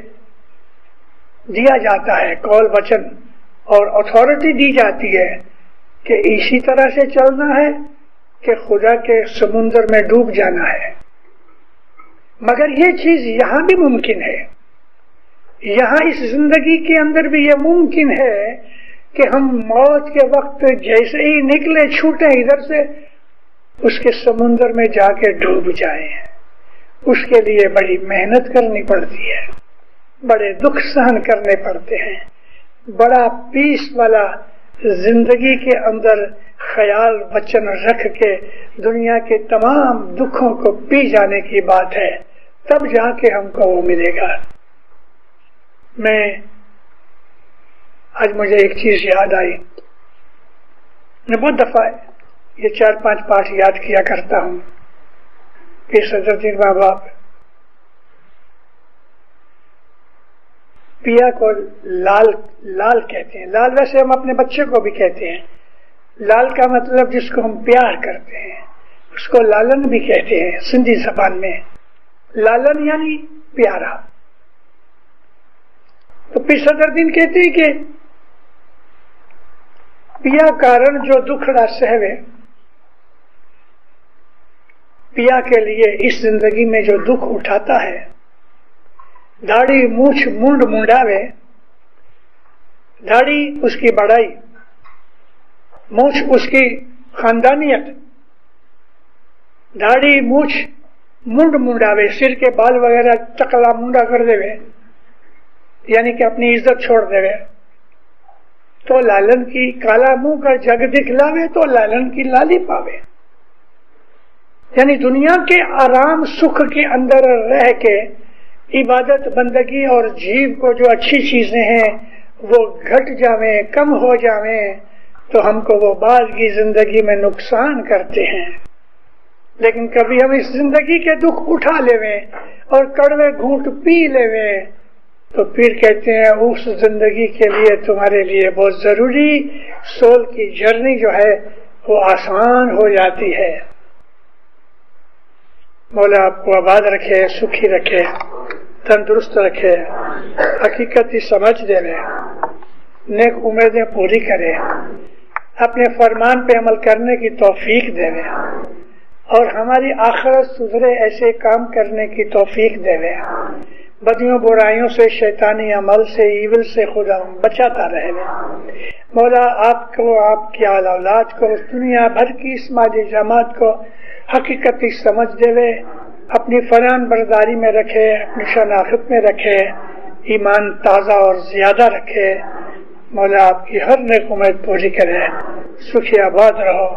دیا جاتا ہے، قول وچن اور اتھارٹی دی جاتی ہے کہ اسی طرح سے چلنا ہے کہ خدا کے سمندر میں ڈوب جانا ہے. مگر یہ چیز یہاں بھی ممکن ہے، یہاں اس زندگی کے اندر بھی یہ ممکن ہے کہ ہم موت کے وقت جیسے ہی نکلے، چھوٹے ادھر سے، اس کے سمندر میں جا کے ڈوب جائیں. اس کے لیے بڑی محنت کرنی پڑتی ہے، بڑے دکھ سہن کرنے پڑتے ہیں. بڑا پیس والا زندگی کے اندر خیال وچن رکھ کے دنیا کے تمام دکھوں کو پی جانے کی بات ہے، تب جا کے ہم کو وہ ملے گا. میں آج مجھے ایک چیز یاد آئی، میں بہت دفعہ یہ 4-5 پاٹ یاد کیا کرتا ہوں کہ صدر الدین ماں باپ پیا کو لال لال کہتے ہیں. لال ویسے ہم اپنے بچے کو بھی کہتے ہیں. لال کا مطلب جس کو ہم پیار کرتے ہیں اس کو لالن بھی کہتے ہیں سندھی زبان میں. لالن یعنی پیارا. تو پھر صدر دین کہتے ہیں کہ پیا کارن جو دکھڑا سہوے، پیا کے لیے اس زندگی میں جو دکھ اٹھاتا ہے، داڑھی مونچھ منڈ منڈاوے، داڑھی اس کی بڑائی، مونچھ اس کی خاندانیت، داڑھی مونچھ منڈ منڈاوے، سر کے بال وغیرہ چکلا منڈا کر دے، یعنی کہ اپنی عزت چھوڑ دے، تو لالن کی کالا منہ کا جگ دکھلاوے تو لالن کی لالی پاوے. یعنی دنیا کے آرام سکھ کے اندر رہ کے عبادت بندگی اور جیب کو جو اچھی چیزیں ہیں وہ گھٹ جاویں، کم ہو جاویں، تو ہم کو وہ بعد کی زندگی میں نقصان کرتے ہیں. لیکن کبھی ہم اس زندگی کے دکھ اٹھا لیویں اور کڑوے گھونٹ پی لیویں تو پھر کہتے ہیں اس زندگی کے لیے تمہارے لیے بہت ضروری سول کی جرنی جو ہے وہ آسان ہو جاتی ہے. مولا آپ کو آباد رکھے، سکھی رکھے، تندرست رکھے، حقیقت سمجھ دے، نیک امیدیں پوری کرے، اپنے فرمان پہ عمل کرنے کی توفیق دے اور ہماری آخرت سدھرے ایسے کام کرنے کی توفیق دے. بدیوں برائیوں سے، شیطانی عمل سے، ایول سے خدا بچاتا رہے. مولا آپ کو، آپ کی آل اولاد کو، اس دنیا بھر کی اس مالی جماعت کو حقیقتی سمجھ دے، اپنی فرمان برداری میں رکھے، اپنی شناخت میں رکھے، ایمان تازہ اور زیادہ رکھے. مولا آپ کی ہر نیک امید پوری کرے. سکھی آباد رہو.